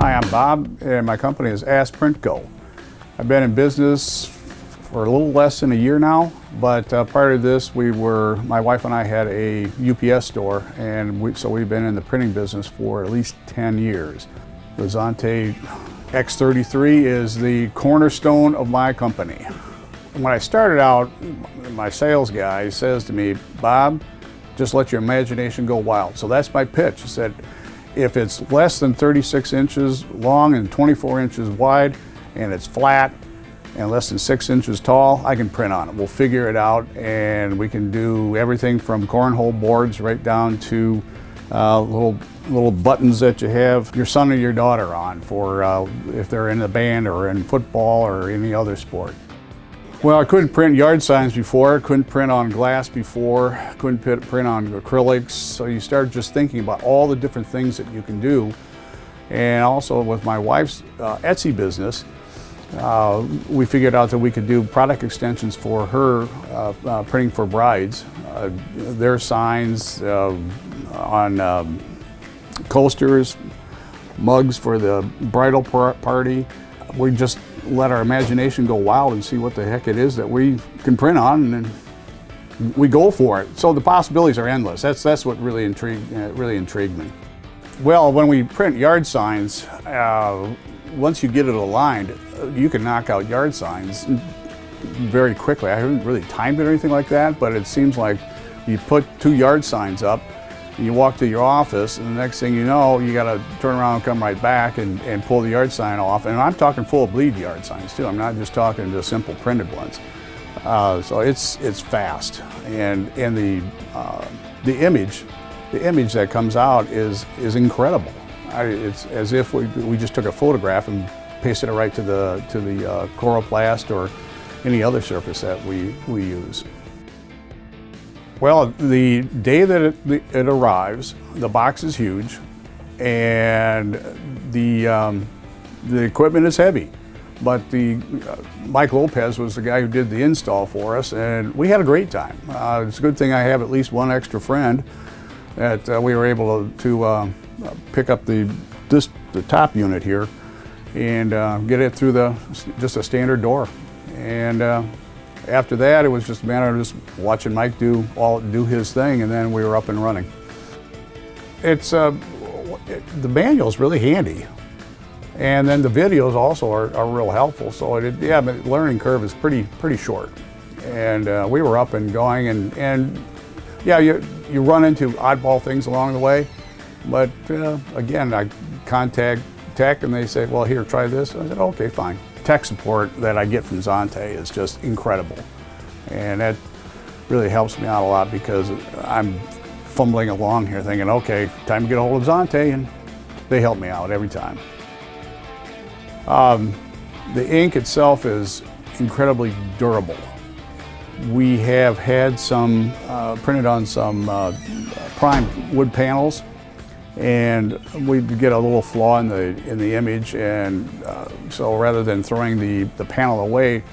Hi, I'm Bob, and my company is Printco. I've been in business for a little less than a year now, but prior to this, my wife and I had a UPS store, and so we've been in the printing business for at least 10 years. The Xanté X33 is the cornerstone of my company. When I started out, my sales guy says to me, "Bob, just let your imagination go wild." So that's my pitch. He said, if it's less than 36 inches long and 24 inches wide, and it's flat and less than 6 inches tall, I can print on it. We'll figure it out, and we can do everything from cornhole boards right down to little buttons that you have your son or your daughter on for if they're in a band or in football or any other sport. Well, I couldn't print yard signs before, couldn't print on glass before, couldn't print on acrylics, so you start just thinking about all the different things that you can do. And also with my wife's Etsy business, we figured out that we could do product extensions for her printing for brides, their signs on coasters, mugs for the bridal party. We just let our imagination go wild and see what the heck it is that we can print on, and then we go for it. So the possibilities are endless. That's what really intrigued me. Well, when we print yard signs, once you get it aligned, you can knock out yard signs very quickly. I haven't really timed it or anything like that, but it seems like you put 2 yard signs up, and you walk to your office, and the next thing you know, you got to turn around and come right back and pull the yard sign off. And I'm talking full bleed yard signs too. I'm not just talking the simple printed ones. So it's fast, and the image that comes out is incredible. It's as if we just took a photograph and pasted it right to the coroplast or any other surface that we use. Well, the day that it arrives, the box is huge, and the equipment is heavy. But Mike Lopez was the guy who did the install for us, and we had a great time. It's a good thing I have at least one extra friend that we were able to pick up the top unit here and get it through just a standard door. And after that, it was just a matter of just watching Mike do his thing, and then we were up and running. The manual's really handy, and then the videos also are real helpful. So the learning curve is pretty short, and we were up and going, and yeah, you run into oddball things along the way, but again, I contact tech, and they say, "Well, here, try this." I said, "Okay, fine." Tech support that I get from Xanté is just incredible, and that really helps me out a lot because I'm fumbling along here thinking, okay, time to get a hold of Xanté, and they help me out every time. The ink itself is incredibly durable. We have had some printed on some prime wood panels, and we get a little flaw in the image, and so rather than throwing the panel away,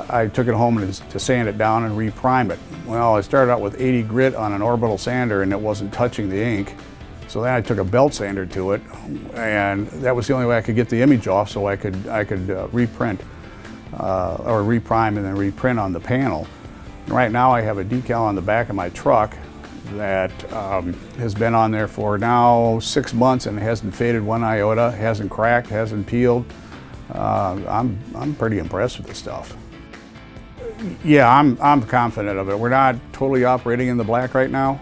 I took it home to sand it down and reprime it. Well, I started out with 80 grit on an orbital sander, and it wasn't touching the ink. So then I took a belt sander to it, and that was the only way I could get the image off, so I could reprint or reprime and then reprint on the panel. And right now I have a decal on the back of my truck that has been on there for now 6 months, and it hasn't faded one iota, hasn't cracked, hasn't peeled. I'm pretty impressed with this stuff. Yeah, I'm confident of it. We're not totally operating in the black right now,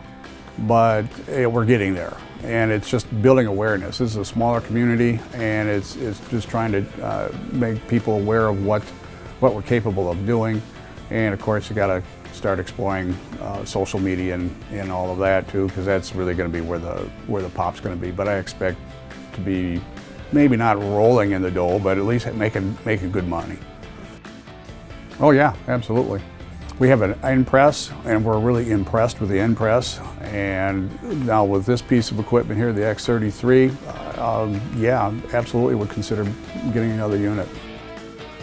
but we're getting there, and it's just building awareness. This is a smaller community, and it's just trying to make people aware of what we're capable of doing. And of course, you got to start exploring social media and all of that too, because that's really going to be where the pop's going to be. But I expect to be maybe not rolling in the dough, but at least making good money. Oh yeah, absolutely. We have an end press, and we're really impressed with the end press. And now with this piece of equipment here, the X33, yeah, absolutely would consider getting another unit.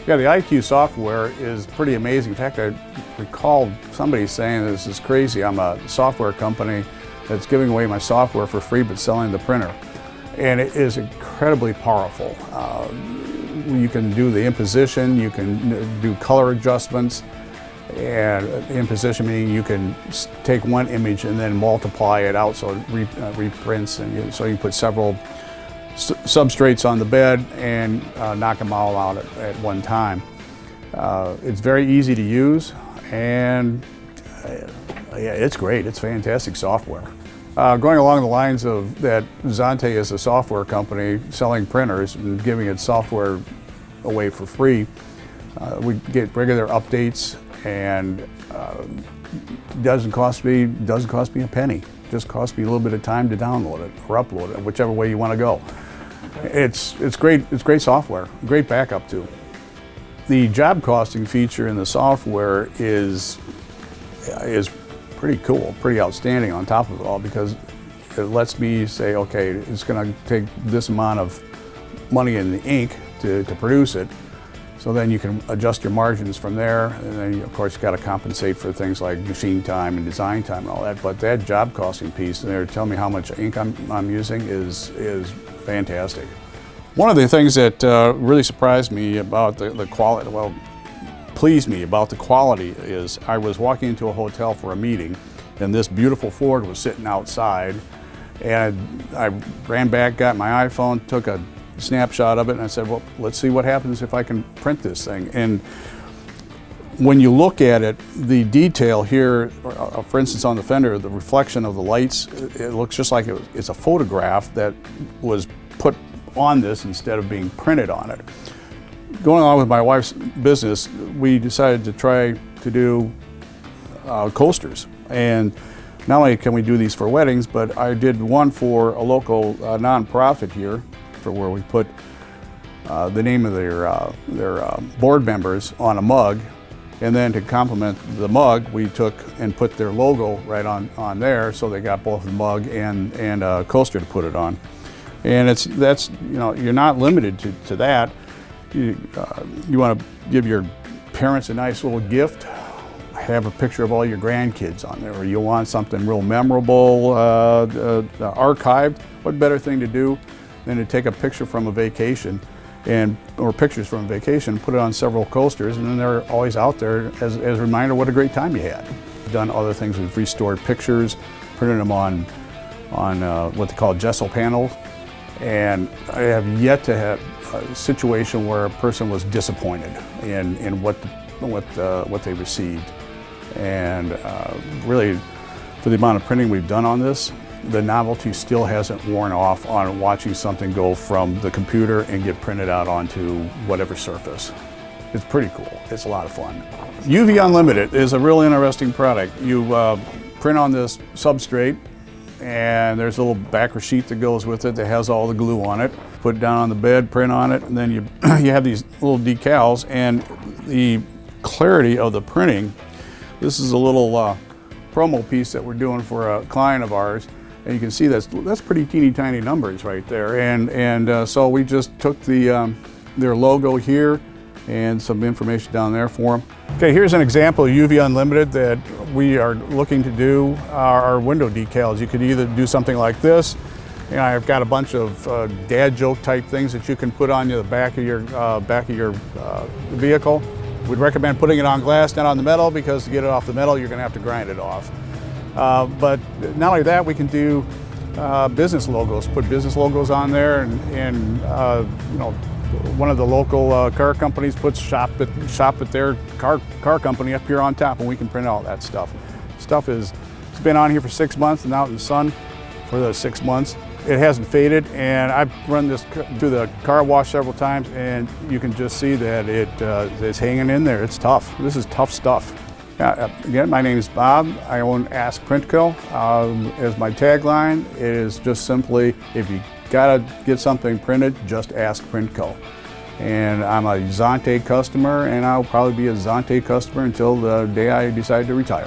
Yeah, the IQ software is pretty amazing. In fact, I recall somebody saying this is crazy. I'm a software company that's giving away my software for free but selling the printer. and it is incredibly powerful. You can do the imposition, you can do color adjustments, and imposition meaning you can take one image and then multiply it out so it reprints, and so you put several substrates on the bed and knock them all out at one time. It's very easy to use, and yeah, it's great. It's fantastic software. Going along the lines of that, Xanté is a software company selling printers and giving its software away for free. We get regular updates, and doesn't cost me a penny. It just costs me a little bit of time to download it or upload it, whichever way you want to go. It's great. It's great software. Great backup too. The job costing feature in the software is pretty cool, pretty outstanding on top of it all, because it lets me say, okay, it's going to take this amount of money in the ink to produce it. So then you can adjust your margins from there, and then of course you got to compensate for things like machine time and design time and all that. But that job costing piece there, tell me how much ink I'm using, is fantastic. One of the things that really surprised me about the quality, well, pleased me about the quality, is I was walking into a hotel for a meeting, and this beautiful Ford was sitting outside, and I ran back, got my iPhone, took a snapshot of it, and I said, well, let's see what happens if I can print this thing. And when you look at it, the detail here, for instance on the fender, the reflection of the lights, it looks just like it's a photograph that was put on this instead of being printed on it. Going along with my wife's business, we decided to try to do coasters. And not only can we do these for weddings, but I did one for a local nonprofit here, for where we put the name of their board members on a mug, and then to complement the mug, we took and put their logo right on there, so they got both the mug and a coaster to put it on. And that's you're not limited to that. You want to give your parents a nice little gift, have a picture of all your grandkids on there, or you want something real memorable archived. What better thing to do than to take a picture from a vacation, or pictures from a vacation, put it on several coasters, and then they're always out there as a reminder what a great time you had. We've done other things. We've restored pictures, printed them on what they call gesso panels, and I have yet to have a situation where a person was disappointed in what they received. And really, for the amount of printing we've done on this, the novelty still hasn't worn off on watching something go from the computer and get printed out onto whatever surface. It's pretty cool. It's a lot of fun. UV Unlimited is a real interesting product. You print on this substrate, and there's a little backer sheet that goes with it that has all the glue on it. Put it down on the bed, print on it, and then you have these little decals, and the clarity of the printing. This is a little promo piece that we're doing for a client of ours, and you can see that's pretty teeny tiny numbers right there. And so we just took their logo here and some information down there for them. Okay, here's an example of UV Unlimited that we are looking to do our window decals. You could either do something like this, and I've got a bunch of dad joke type things that you can put on the back of your vehicle. We'd recommend putting it on glass, not on the metal, because to get it off the metal, you're going to have to grind it off. But not only that, we can do business logos. Put business logos on there, and one of the local car companies puts shop at their car company up here on top, and we can print all that stuff. It's been on here for 6 months and out in the sun for the 6 months. It hasn't faded, and I've run this through the car wash several times, and you can just see that it's hanging in there. It's tough. This is tough stuff. Again, my name is Bob. I own Ask Printco. As my tagline, it is just simply, if you gotta get something printed, just ask Printco. And I'm a Xanté customer, and I'll probably be a Xanté customer until the day I decide to retire.